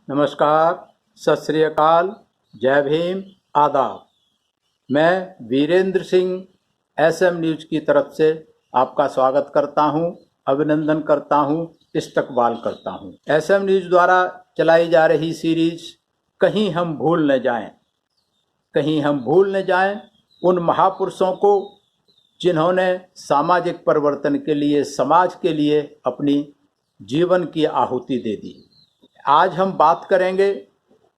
नमस्कार, सत श्री अकाल, जय भीम, आदाब। मैं वीरेंद्र सिंह एसएम न्यूज की तरफ से आपका स्वागत करता हूं, अभिनंदन करता हूं, इस्तकबाल करता हूं। एसएम न्यूज द्वारा चलाई जा रही सीरीज कहीं हम भूल न जाएं, कहीं हम भूल न जाएं उन महापुरुषों को जिन्होंने सामाजिक परिवर्तन के लिए, समाज के लिए अपनी जीवन की आहुति दे दी। आज हम बात करेंगे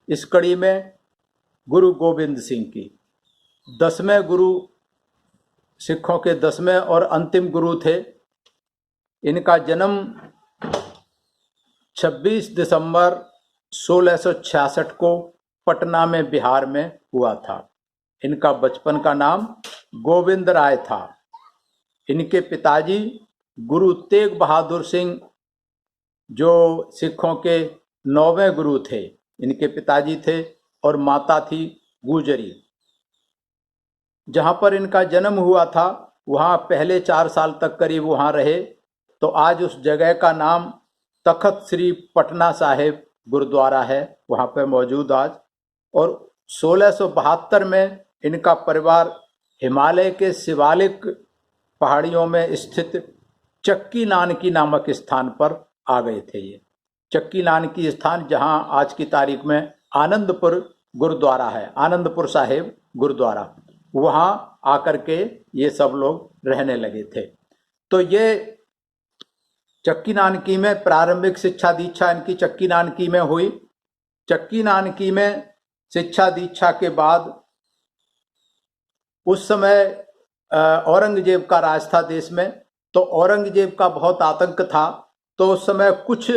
इस कड़ी में गुरु गोविंद सिंह की। 10वें गुरु, सिखों के 10वें और अंतिम गुरु थे। इनका जन्म 26 दिसंबर 1666 को पटना में, बिहार में हुआ था। इनका बचपन का नाम गोविंद राय था। इनके पिताजी गुरु तेग बहादुर सिंह, जो सिखों के 9वें गुरु थे, इनके पिताजी थे, और माता थी गुजरी। जहाँ पर इनका जन्म हुआ था वहाँ पहले 4 साल तक करीब वहाँ रहे। तो आज उस जगह का नाम तखत श्री पटना साहिब गुरुद्वारा है, वहाँ पर मौजूद आज। और 1672 में इनका परिवार हिमालय के शिवालिक पहाड़ियों में स्थित चक्की नानकी नामक स्थान पर आ गए थे। ये चक्की नानकी स्थान, जहां आज की तारीख में आनंदपुर गुरुद्वारा है, आनंदपुर साहिब गुरुद्वारा, वहां आकर के ये सब लोग रहने लगे थे। तो ये चक्की नानकी में प्रारंभिक शिक्षा दीक्षा इनकी चक्की नानकी में हुई। चक्की नानकी में शिक्षा दीक्षा के बाद उस समय औरंगजेब का राज था देश में, तो औरंगजेब का बहुत आतंक था। तो उस समय कुछ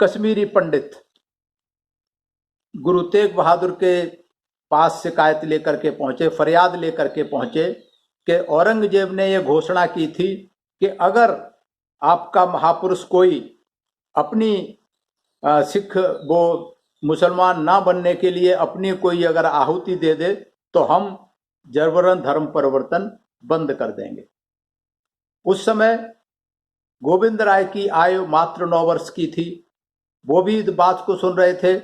कश्मीरी पंडित गुरु तेग बहादुर के पास शिकायत लेकर के पहुंचे, फरियाद लेकर के पहुंचे कि औरंगजेब ने यह घोषणा की थी कि अगर आपका महापुरुष कोई अपनी सिख वो मुसलमान ना बनने के लिए अपनी कोई अगर आहुति दे दे तो हम जबरन धर्म परिवर्तन बंद कर देंगे। उस समय गोविंद राय की आयु मात्र 9 वर्ष की थी। वो भी इस बात को सुन रहे थे।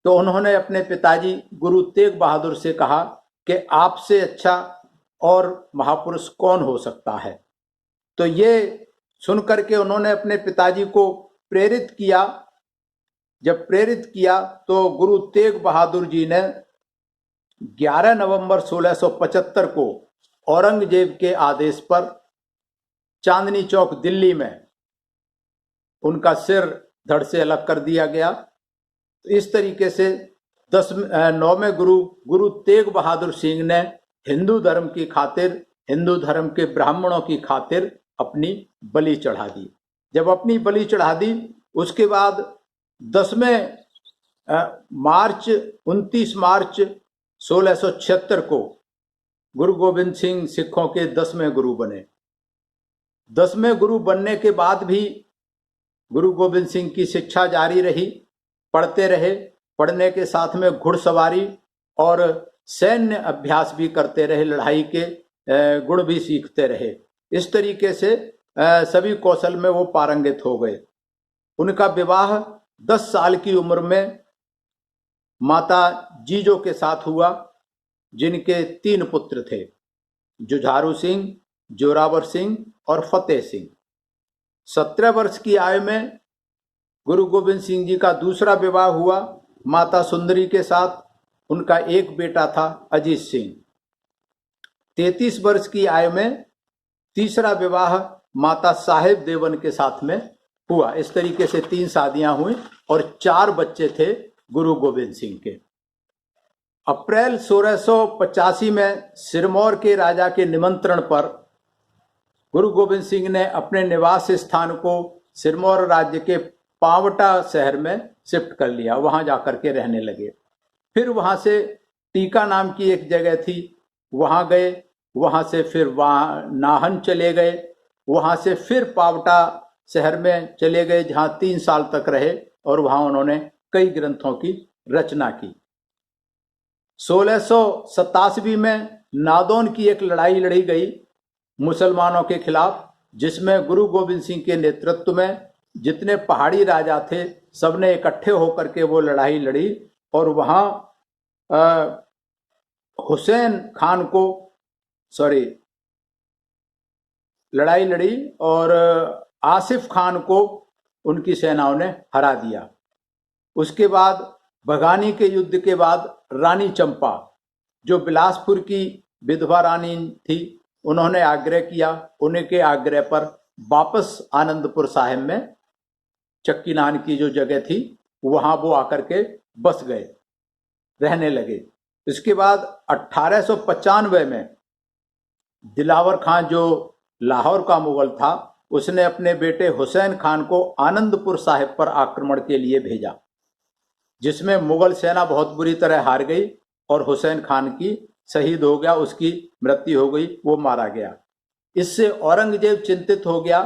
तो उन्होंने अपने पिताजी गुरु तेग बहादुर से कहा कि आपसे अच्छा और महापुरुष कौन हो सकता है। तो ये सुनकर के उन्होंने अपने पिताजी को प्रेरित किया। जब प्रेरित किया तो गुरु तेग बहादुर जी ने 11 नवंबर 1675 को औरंगजेब के आदेश पर चांदनी चौक दिल्ली में उनका सिर धड़ से अलग कर दिया गया। तो इस तरीके से 9वें गुरु तेग बहादुर सिंह ने हिंदू धर्म की खातिर, हिंदू धर्म के ब्राह्मणों की खातिर अपनी बलि चढ़ा दी। जब अपनी बलि चढ़ा दी, उसके बाद 29 मार्च 1676 को गुरु गोविंद सिंह सिखों के 10वें गुरु बने। 10वें गुरु बनने के बाद भी गुरु गोविंद सिंह की शिक्षा जारी रही, पढ़ते रहे। पढ़ने के साथ में घुड़सवारी और सैन्य अभ्यास भी करते रहे, लड़ाई के गुण भी सीखते रहे। इस तरीके से सभी कौशल में वो पारंगत हो गए। उनका विवाह 10 साल की उम्र में माता जीजो के साथ हुआ, जिनके 3 पुत्र थे, जुझारू सिंह, जोरावर सिंह और फतेह सिंह। 17 वर्ष की आयु में गुरु गोविंद सिंह जी का दूसरा विवाह हुआ माता सुंदरी के साथ। उनका एक बेटा था अजीत सिंह। 33 वर्ष की आयु में तीसरा विवाह माता साहेब देवन के साथ में हुआ। इस तरीके से 3 शादियां हुई और 4 बच्चे थे गुरु गोविंद सिंह के। अप्रैल 1685 में सिरमौर के राजा के निमंत्रण पर गुरु गोविंद सिंह ने अपने निवास स्थान को सिरमौर राज्य के पावटा शहर में शिफ्ट कर लिया। वहां जाकर के रहने लगे। फिर वहां से टीका नाम की एक जगह थी, वहां गए। वहां से फिर नाहन चले गए। वहां से फिर पावटा शहर में चले गए, जहां 3 साल तक रहे और वहां उन्होंने कई ग्रंथों की रचना की। 1687 में नादौन की एक लड़ाई लड़ी गई मुसलमानों के खिलाफ, जिसमें गुरु गोविंद सिंह के नेतृत्व में जितने पहाड़ी राजा थे सबने इकट्ठे होकर के वो लड़ाई लड़ी और वहाँ हुसैन खान को लड़ाई लड़ी और आसिफ खान को उनकी सेनाओं ने हरा दिया। उसके बाद बघानी के युद्ध के बाद रानी चंपा, जो बिलासपुर की विधवा रानी थी, उन्होंने आग्रह किया। उनके आग्रह पर वापस आनंदपुर साहिब में चक्की नान की जो जगह थी वहां वो आकर के बस गए, रहने लगे। इसके बाद 1895 में दिलावर खान जो लाहौर का मुगल था, उसने अपने बेटे हुसैन खान को आनंदपुर साहिब पर आक्रमण के लिए भेजा, जिसमें मुगल सेना बहुत बुरी तरह हार गई और हुसैन खान की शहीद हो गया, उसकी मृत्यु हो गई, वो मारा गया। इससे औरंगजेब चिंतित हो गया,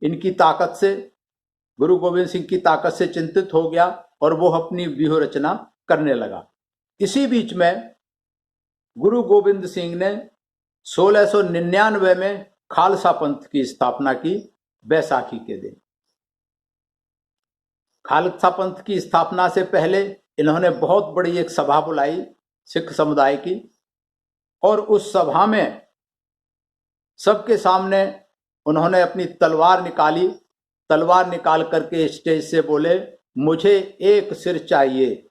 इनकी ताकत से, गुरु गोविंद सिंह की ताकत से चिंतित हो गया और वो अपनी व्यूह रचना करने लगा। इसी बीच में गुरु गोविंद सिंह ने 1699 में खालसा पंथ की स्थापना की, बैसाखी के दिन। खालसा पंथ की स्थापना से पहले इन्होंने बहुत बड़ी एक सभा बुलाई सिख समुदाय की, और उस सभा में सबके सामने उन्होंने अपनी तलवार निकाली। तलवार निकाल करके स्टेज से बोले, मुझे एक सिर चाहिए,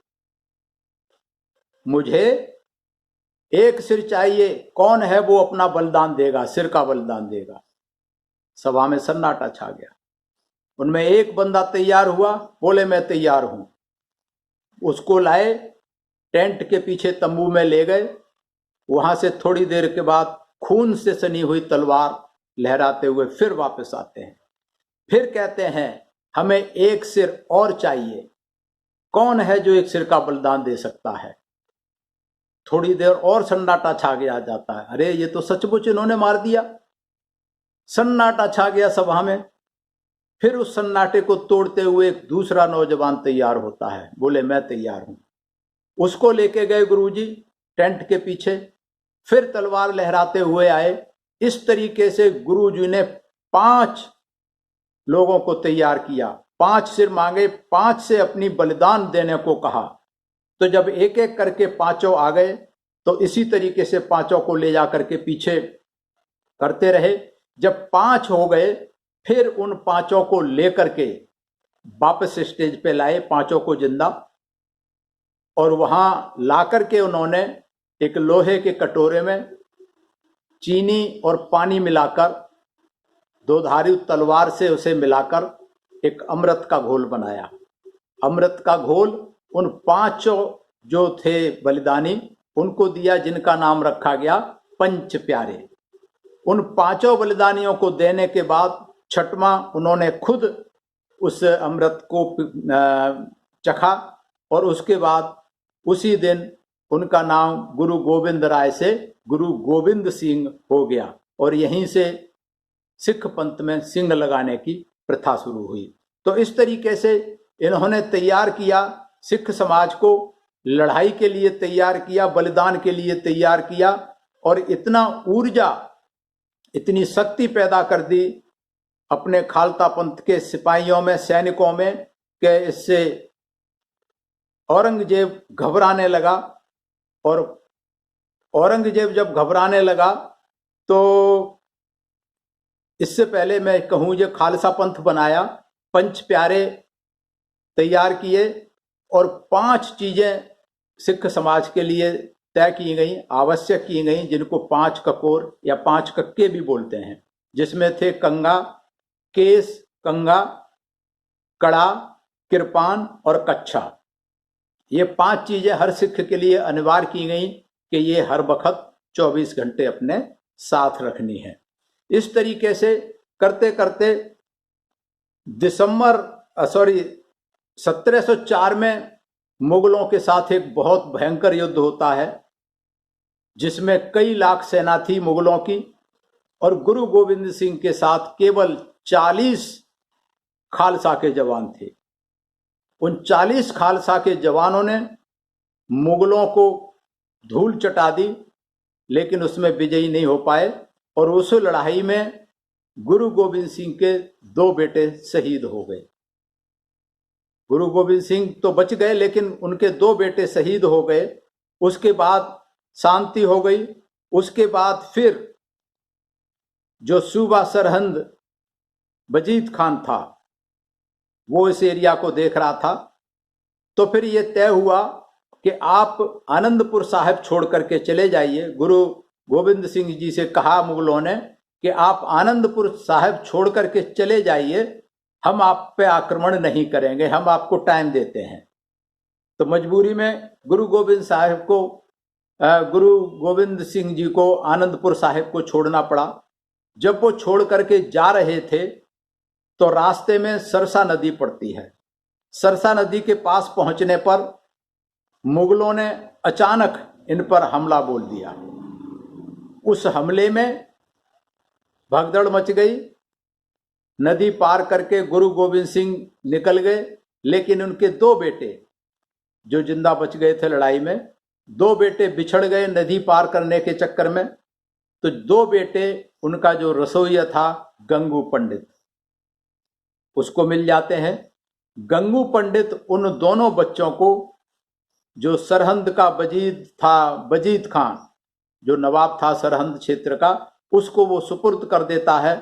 मुझे एक सिर चाहिए, कौन है वो अपना बलिदान देगा, सिर का बलिदान देगा। सभा में सन्नाटा छा गया। उनमें एक बंदा तैयार हुआ, बोले मैं तैयार हूं। उसको लाए, टेंट के पीछे तंबू में ले गए। वहां से थोड़ी देर के बाद खून से सनी हुई तलवार लहराते हुए फिर वापस आते हैं। फिर कहते हैं हमें एक सिर और चाहिए, कौन है जो एक सिर का बलिदान दे सकता है। थोड़ी देर और सन्नाटा छा गया जाता है, अरे ये तो सचमुच इन्होंने मार दिया। सन्नाटा छा गया सभा में। फिर उस सन्नाटे को तोड़ते हुए एक दूसरा नौजवान तैयार होता है, बोले मैं तैयार हूं। उसको लेके गए गुरुजी टेंट के पीछे, फिर तलवार लहराते हुए आए। इस तरीके से गुरुजी ने 5 लोगों को तैयार किया, 5 सिर मांगे, 5 से अपनी बलिदान देने को कहा। तो जब एक एक करके 5 आ गए तो इसी तरीके से 5 को ले जाकर के पीछे करते रहे। जब 5 हो गए फिर उन 5 को लेकर के वापस स्टेज पे लाए, 5 को जिंदा, और वहां ला करके उन्होंने एक लोहे के कटोरे में चीनी और पानी मिलाकर, 2 धारी तलवार से उसे मिलाकर एक अमृत का घोल बनाया। अमृत का घोल उन 5 जो थे बलिदानी उनको दिया, जिनका नाम रखा गया पंच प्यारे। उन 5 बलिदानियों को देने के बाद 6वां उन्होंने खुद उस अमृत को चखा और उसके बाद उसी दिन उनका नाम गुरु गोविंद राय से गुरु गोविंद सिंह हो गया, और यहीं से सिख पंथ में सिंह लगाने की प्रथा शुरू हुई। तो इस तरीके से इन्होंने तैयार किया, सिख समाज को लड़ाई के लिए तैयार किया, बलिदान के लिए तैयार किया, और इतना ऊर्जा, इतनी शक्ति पैदा कर दी अपने खालसा पंथ के सिपाहियों में, सैनिकों में, कि इससे औरंगजेब घबराने लगा। और औरंगजेब जब घबराने लगा तो इससे पहले मैं कहूं, जो खालसा पंथ बनाया, पंच प्यारे तैयार किए और 5 चीजें सिख समाज के लिए तय की गई, आवश्यक की गई, जिनको 5 ककोर या 5 कक्के भी बोलते हैं, जिसमें थे कंगा, केस, कंगा, कड़ा, किरपान और कच्छा। ये 5 चीजें हर सिख के लिए अनिवार्य की गई कि ये हर वक्त 24 घंटे अपने साथ रखनी है। इस तरीके से करते करते 1704 में मुगलों के साथ एक बहुत भयंकर युद्ध होता है, जिसमें कई लाख सेना थी मुगलों की, और गुरु गोविंद सिंह के साथ केवल 40 खालसा के जवान थे। उन 40 खालसा के जवानों ने मुगलों को धूल चटा दी, लेकिन उसमें विजयी नहीं हो पाए, और उस लड़ाई में गुरु गोविंद सिंह के 2 बेटे शहीद हो गए। गुरु गोविंद सिंह तो बच गए, लेकिन उनके 2 बेटे शहीद हो गए। उसके बाद शांति हो गई। उसके बाद फिर जो सूबा सरहंद बजीत खान था, वो इस एरिया को देख रहा था। तो फिर ये तय हुआ कि आप आनंदपुर साहिब छोड़ करके चले जाइए। गुरु गोविंद सिंह जी से कहा मुगलों ने कि आप आनंदपुर साहिब छोड़ करके चले जाइए, हम आप पे आक्रमण नहीं करेंगे, हम आपको टाइम देते हैं। तो मजबूरी में गुरु गोविंद सिंह जी को आनंदपुर साहिब को छोड़ना पड़ा। जब वो छोड़ करके जा रहे थे तो रास्ते में सरसा नदी पड़ती है। सरसा नदी के पास पहुंचने पर मुगलों ने अचानक इन पर हमला बोल दिया। उस हमले में भगदड़ मच गई। नदी पार करके गुरु गोविंद सिंह निकल गए, लेकिन उनके 2 बेटे जो जिंदा बच गए थे लड़ाई में, 2 बेटे बिछड़ गए नदी पार करने के चक्कर में। तो 2 बेटे, उनका जो रसोइया था गंगू पंडित, उसको मिल जाते हैं। गंगू पंडित उन दोनों बच्चों को, जो सरहंद का बजीत खान जो नवाब था सरहंद क्षेत्र का, उसको वो सुपुर्द कर देता है।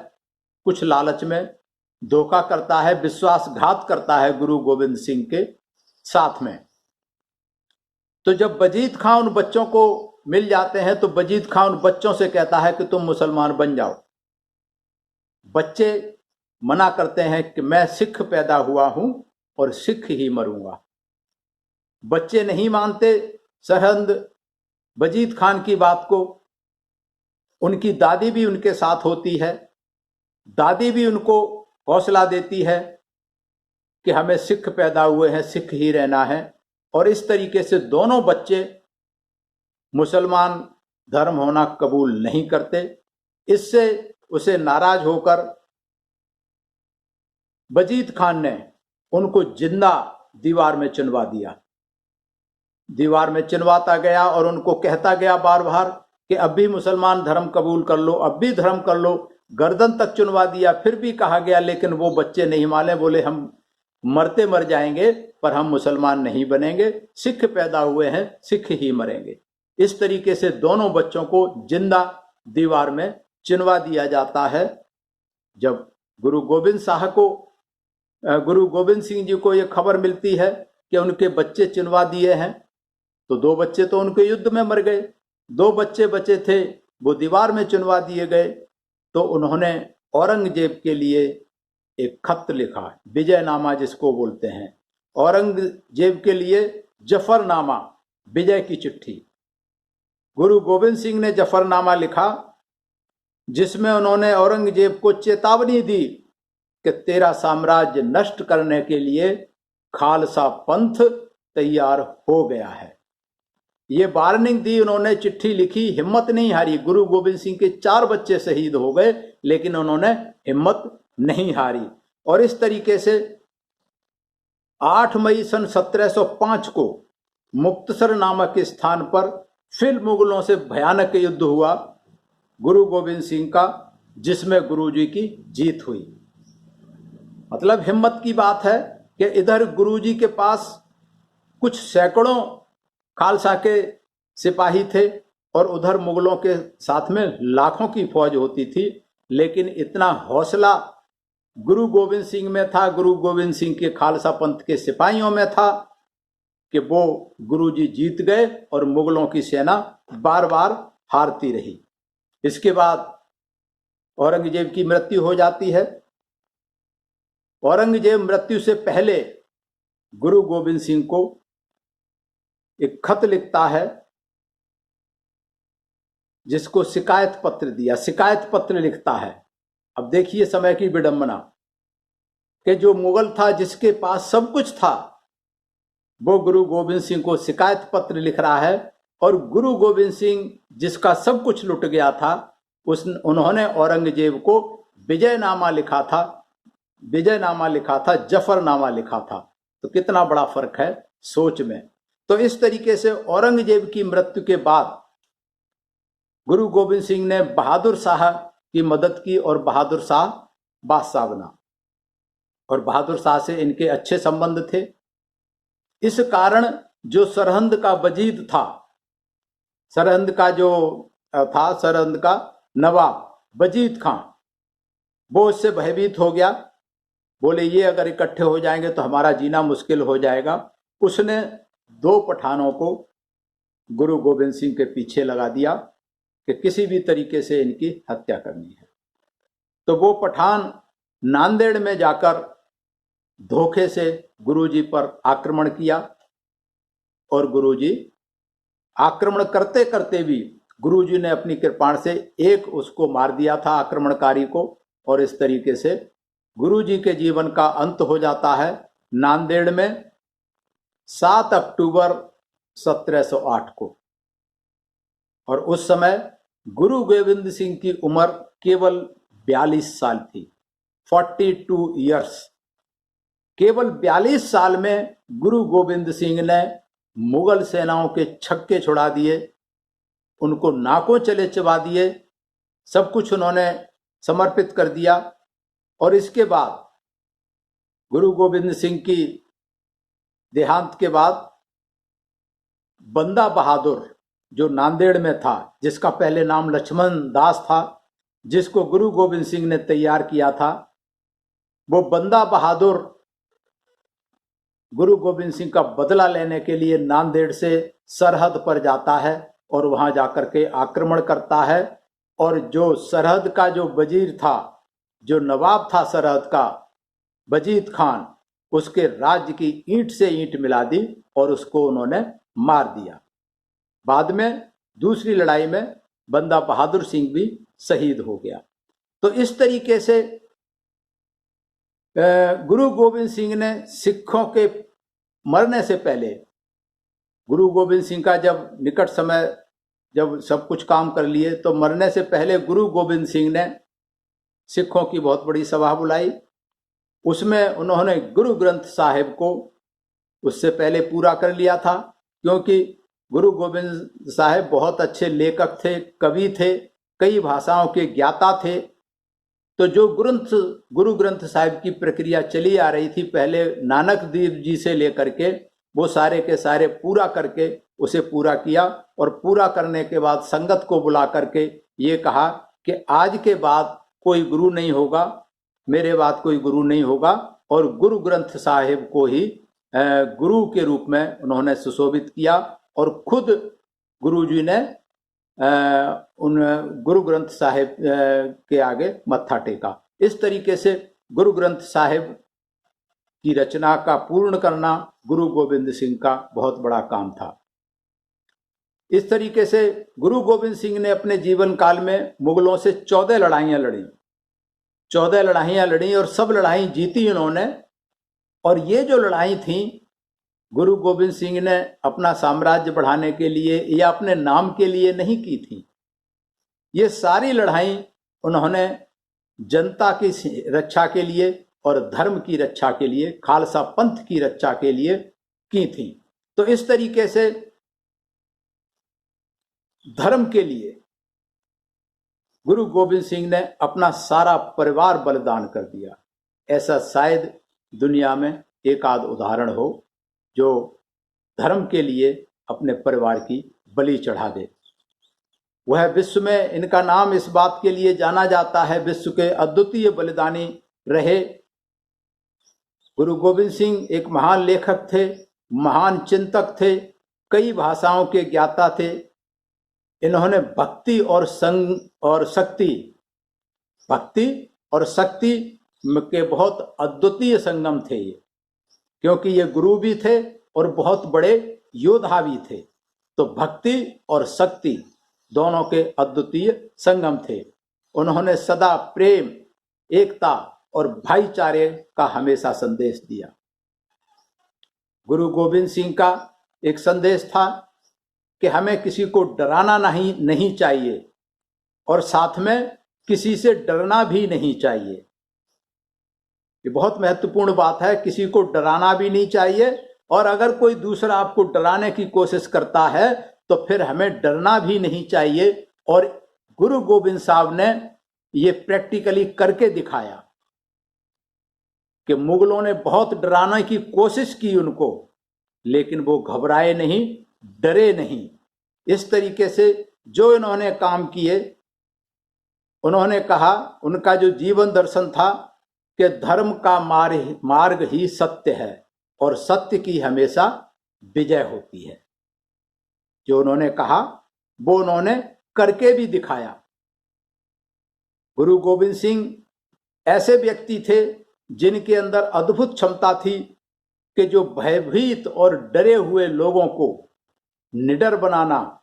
कुछ लालच में धोखा करता है, विश्वासघात करता है गुरु गोविंद सिंह के साथ में। तो जब बजीत खान उन बच्चों को मिल जाते हैं तो बजीत खान उन बच्चों से कहता है कि तुम मुसलमान बन जाओ। बच्चे मना करते हैं कि मैं सिख पैदा हुआ हूं और सिख ही मरूंगा। बच्चे नहीं मानते सरहंद बजीत खान की बात को। उनकी दादी भी उनके साथ होती है। दादी भी उनको हौसला देती है कि हमें सिख पैदा हुए हैं, सिख ही रहना है। और इस तरीके से दोनों बच्चे मुसलमान धर्म होना कबूल नहीं करते। इससे उसे नाराज होकर बजीत खान ने उनको जिंदा दीवार में चिनवा दिया। दीवार में चिनवाता गया और उनको कहता गया बार बार कि अब भी मुसलमान धर्म कबूल कर लो, अब भी धर्म कर लो। गर्दन तक चुनवा दिया, फिर भी कहा गया, लेकिन वो बच्चे नहीं माने। बोले हम मरते मर जाएंगे पर हम मुसलमान नहीं बनेंगे, सिख पैदा हुए हैं, सिख ही मरेंगे। इस तरीके से दोनों बच्चों को जिंदा दीवार में चिनवा दिया जाता है। जब गुरु गोविंद सिंह जी को यह खबर मिलती है कि उनके बच्चे चिनवा दिए हैं, तो 2 बच्चे तो उनके युद्ध में मर गए, 2 बच्चे बचे थे वो दीवार में चिनवा दिए गए। तो उन्होंने औरंगजेब के लिए एक खत लिखा, विजयनामा जिसको बोलते हैं। औरंगजेब के लिए जफरनामा, विजय की चिट्ठी। गुरु गोविंद सिंह ने जफरनामा लिखा, जिसमें उन्होंने औरंगजेब को चेतावनी दी कि तेरा साम्राज्य नष्ट करने के लिए खालसा पंथ तैयार हो गया है। ये वार्निंग दी उन्होंने, चिट्ठी लिखी, हिम्मत नहीं हारी। गुरु गोविंद सिंह के 4 बच्चे शहीद हो गए, लेकिन उन्होंने हिम्मत नहीं हारी। और इस तरीके से 8 मई सन 1705 को मुक्तसर नामक स्थान पर फिर मुगलों से भयानक युद्ध हुआ गुरु गोविंद सिंह का, जिसमें गुरु जी की जीत हुई। मतलब हिम्मत की बात है कि इधर गुरु जी के पास कुछ सैकड़ों खालसा के सिपाही थे और उधर मुगलों के साथ में लाखों की फौज होती थी। लेकिन इतना हौसला गुरु गोविंद सिंह में था, गुरु गोविंद सिंह के खालसा पंथ के सिपाहियों में था कि वो गुरु जी जीत गए और मुगलों की सेना बार बार हारती रही। इसके बाद औरंगजेब की मृत्यु हो जाती है। औरंगजेब मृत्यु से पहले गुरु गोविंद सिंह को एक खत लिखता है, जिसको शिकायत पत्र दिया, शिकायत पत्र लिखता है। अब देखिए समय की विडंबना कि जो मुगल था, जिसके पास सब कुछ था, वो गुरु गोविंद सिंह को शिकायत पत्र लिख रहा है। और गुरु गोविंद सिंह जिसका सब कुछ लुट गया था, उन्होंने औरंगजेब को विजयनामा लिखा था, जफरनामा लिखा था। तो कितना बड़ा फर्क है सोच में। तो इस तरीके से औरंगजेब की मृत्यु के बाद गुरु गोविंद सिंह ने बहादुर शाह की मदद की और बहादुर शाह बादशाह बना। और बहादुर शाह से इनके अच्छे संबंध थे। इस कारण जो सरहंद का वजीद था, सरहंद का जो था, सरहंद का नवाब वजीद खां, वो इससे भयभीत हो गया। बोले ये अगर इकट्ठे हो जाएंगे तो हमारा जीना मुश्किल हो जाएगा। उसने 2 पठानों को गुरु गोविंद सिंह के पीछे लगा दिया कि किसी भी तरीके से इनकी हत्या करनी है। तो वो पठान नांदेड़ में जाकर धोखे से गुरुजी पर आक्रमण किया और गुरुजी आक्रमण करते करते भी गुरुजी ने अपनी कृपाण से एक उसको मार दिया था, आक्रमणकारी को। और इस तरीके से गुरुजी के जीवन का अंत हो जाता है नांदेड़ में 7 अक्टूबर 1708 को। और उस समय गुरु गोविंद सिंह की उम्र केवल 42 साल थी, 42 ईयर्स। केवल 42 साल में गुरु गोविंद सिंह ने मुगल सेनाओं के छक्के छुड़ा दिए, उनको नाकों चले चबा दिए, सब कुछ उन्होंने समर्पित कर दिया। और इसके बाद गुरु गोविंद सिंह की देहांत के बाद बंदा बहादुर जो नांदेड़ में था, जिसका पहले नाम लक्ष्मण दास था, जिसको गुरु गोविंद सिंह ने तैयार किया था, वो बंदा बहादुर गुरु गोविंद सिंह का बदला लेने के लिए नांदेड़ से सरहद पर जाता है और वहां जाकर के आक्रमण करता है। और जो सरहद का जो वजीर था, जो नवाब था सरहद का, वजीद खान, उसके राज्य की ईंट से ईंट मिला दी और उसको उन्होंने मार दिया। बाद में दूसरी लड़ाई में बंदा बहादुर सिंह भी शहीद हो गया। तो इस तरीके से गुरु गोविंद सिंह ने सिखों के मरने से पहले, गुरु गोविंद सिंह का जब निकट समय जब सब कुछ काम कर लिए, तो मरने से पहले गुरु गोविंद सिंह ने सिखों की बहुत बड़ी सभा बुलाई। उसमें उन्होंने गुरु ग्रंथ साहिब को उससे पहले पूरा कर लिया था, क्योंकि गुरु गोविंद साहिब बहुत अच्छे लेखक थे, कवि थे, कई भाषाओं के ज्ञाता थे। तो जो गुरु ग्रंथ साहिब की प्रक्रिया चली आ रही थी पहले नानक देव जी से लेकर के, वो सारे के सारे पूरा करके उसे पूरा किया। और पूरा करने के बाद संगत को बुला करके ये कहा कि आज के बाद कोई गुरु नहीं होगा, मेरे बाद कोई गुरु नहीं होगा। और गुरु ग्रंथ साहिब को ही गुरु के रूप में उन्होंने सुशोभित किया और खुद गुरु जी ने उन गुरु ग्रंथ साहिब के आगे मत्था टेका। इस तरीके से गुरु ग्रंथ साहिब की रचना का पूर्ण करना गुरु गोविंद सिंह का बहुत बड़ा काम था। इस तरीके से गुरु गोविंद सिंह ने अपने जीवन काल में मुगलों से 14 लड़ाइयां लड़ी, 14 लड़ाइयां लड़ी और सब लड़ाई जीती उन्होंने। और ये जो लड़ाई थी गुरु गोविंद सिंह ने अपना साम्राज्य बढ़ाने के लिए या अपने नाम के लिए नहीं की थी। ये सारी लड़ाई उन्होंने जनता की रक्षा के लिए और धर्म की रक्षा के लिए, खालसा पंथ की रक्षा के लिए की थी। तो इस तरीके से धर्म के लिए गुरु गोविंद सिंह ने अपना सारा परिवार बलिदान कर दिया। ऐसा शायद दुनिया में एक आध उदाहरण हो जो धर्म के लिए अपने परिवार की बलि चढ़ा दे। वह विश्व में इनका नाम इस बात के लिए जाना जाता है, विश्व के अद्वितीय बलिदानी रहे। गुरु गोविंद सिंह एक महान लेखक थे, महान चिंतक थे, कई भाषाओं के ज्ञाता थे। इन्होंने भक्ति और शक्ति के बहुत अद्वितीय संगम थे ये, क्योंकि ये गुरु भी थे और बहुत बड़े योद्धा भी थे। तो भक्ति और शक्ति दोनों के अद्वितीय संगम थे। उन्होंने सदा प्रेम, एकता और भाईचारे का हमेशा संदेश दिया। गुरु गोविंद सिंह का एक संदेश था कि हमें किसी को डराना नहीं चाहिए और साथ में किसी से डरना भी नहीं चाहिए। ये बहुत महत्वपूर्ण बात है, किसी को डराना भी नहीं चाहिए और अगर कोई दूसरा आपको डराने की कोशिश करता है तो फिर हमें डरना भी नहीं चाहिए। और गुरु गोविंद साहब ने ये प्रैक्टिकली करके दिखाया कि मुगलों ने बहुत डराने की कोशिश की उनको, लेकिन वो घबराए नहीं, डरे नहीं। इस तरीके से जो इन्होंने काम किए, उन्होंने कहा, उनका जो जीवन दर्शन था कि धर्म का मार्ग ही सत्य है और सत्य की हमेशा विजय होती है। जो उन्होंने कहा वो उन्होंने करके भी दिखाया। गुरु गोविंद सिंह ऐसे व्यक्ति थे जिनके अंदर अद्भुत क्षमता थी कि जो भयभीत और डरे हुए लोगों को निडर बनाना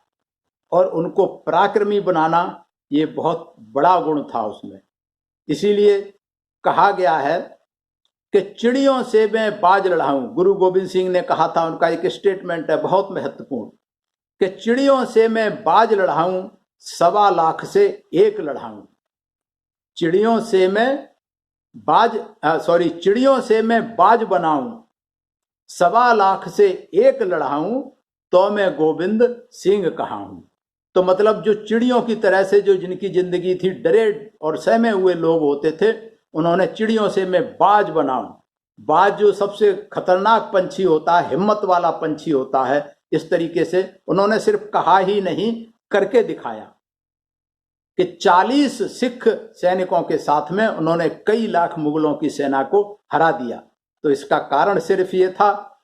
और उनको पराक्रमी बनाना, ये बहुत बड़ा गुण था उसमें। इसीलिए कहा गया है कि चिड़ियों से मैं बाज लड़ाऊं। गुरु गोविंद सिंह ने कहा था, उनका एक स्टेटमेंट है बहुत महत्वपूर्ण, कि चिड़ियों से मैं बाज लड़ाऊं, 1.25 लाख से एक लड़ाऊं। चिड़ियों से मैं बाज बनाऊं, 1.25 लाख से एक लड़ाऊं, तो मैं गोविंद सिंह कहाऊं। तो मतलब जो चिड़ियों की तरह से जो जिनकी जिंदगी थी, डरे और सहमे हुए लोग होते थे, उन्होंने चिड़ियों से मैं बाज बनाऊं। बाज जो सबसे खतरनाक पंछी होता है, हिम्मत वाला पंछी होता है, इस तरीके से उन्होंने सिर्फ कहा ही नहीं, करके दिखाया कि 40 सिख सैनिकों के साथ में उन्होंने कई लाख मुगलों की सेना को हरा दिया। तो इसका कारण सिर्फ ये था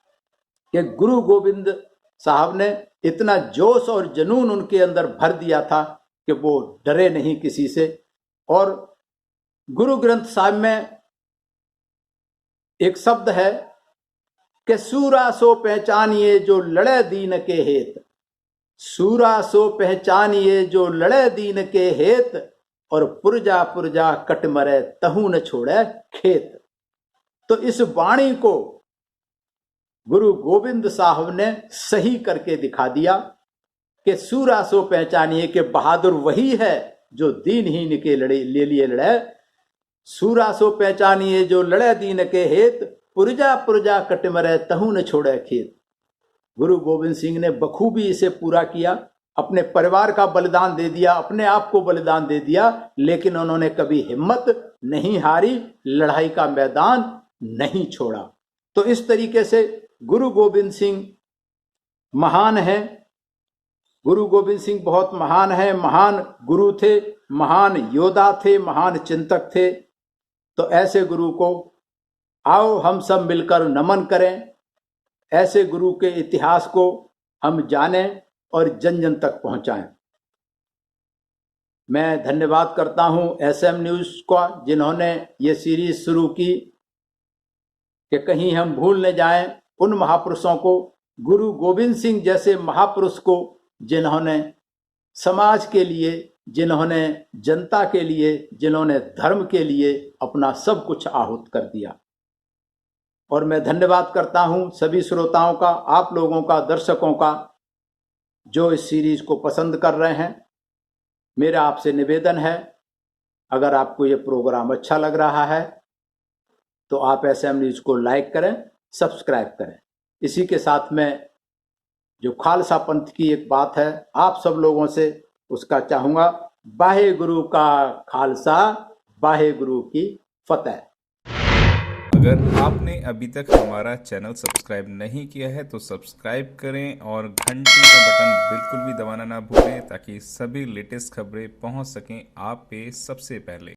कि गुरु गोविंद साहब ने इतना जोश और जुनून उनके अंदर भर दिया था कि वो डरे नहीं किसी से। और गुरु ग्रंथ साहिब में एक शब्द है कि सूरा सो पहचानिए जो लड़े दीन के हेत, सूरा सो पहचानिए जो लड़े दीन के हेत, और पुरजा पुरजा कट मरे तहु न छोड़े खेत। तो इस वाणी को गुरु गोविंद साहब ने सही करके दिखा दिया कि सूरा सो पहचानिए कि बहादुर वही है जो दीनहीन के लिए लड़े। सूरा सो पहचानिए जो लड़े दीन के हेत, पुरजा पुरजा कट मरे तहु न छोड़े खेत। गुरु गोविंद सिंह ने बखूबी इसे पूरा किया, अपने परिवार का बलिदान दे दिया, अपने आप को बलिदान दे दिया, लेकिन उन्होंने कभी हिम्मत नहीं हारी, लड़ाई का मैदान नहीं छोड़ा। तो इस तरीके से गुरु गोविंद सिंह महान है। गुरु गोविंद सिंह बहुत महान है, महान गुरु थे, महान योद्धा थे, महान चिंतक थे। तो ऐसे गुरु को आओ हम सब मिलकर नमन करें, ऐसे गुरु के इतिहास को हम जानें और जन जन तक पहुंचाएं। मैं धन्यवाद करता हूं SM न्यूज़ का, जिन्होंने ये सीरीज शुरू की कि कहीं हम भूल न जाएं उन महापुरुषों को, गुरु गोविंद सिंह जैसे महापुरुष को, जिन्होंने समाज के लिए, जिन्होंने जनता के लिए, जिन्होंने धर्म के लिए अपना सब कुछ आहूत कर दिया। और मैं धन्यवाद करता हूं सभी श्रोताओं का, आप लोगों का, दर्शकों का, जो इस सीरीज को पसंद कर रहे हैं। मेरा आपसे निवेदन है, अगर आपको ये प्रोग्राम अच्छा लग रहा है तो आप SM न्यूज़ को लाइक करें, सब्सक्राइब करें। इसी के साथ में जो खालसा पंथ की एक बात है आप सब लोगों से, उसका चाहूँगा, वाहे गुरु का खालसा, वाहे गुरु की फतेह। अगर आपने अभी तक हमारा चैनल सब्सक्राइब नहीं किया है तो सब्सक्राइब करें और घंटी का बटन बिल्कुल भी दबाना ना भूलें, ताकि सभी लेटेस्ट खबरें पहुंच सकें आप पे सबसे पहले।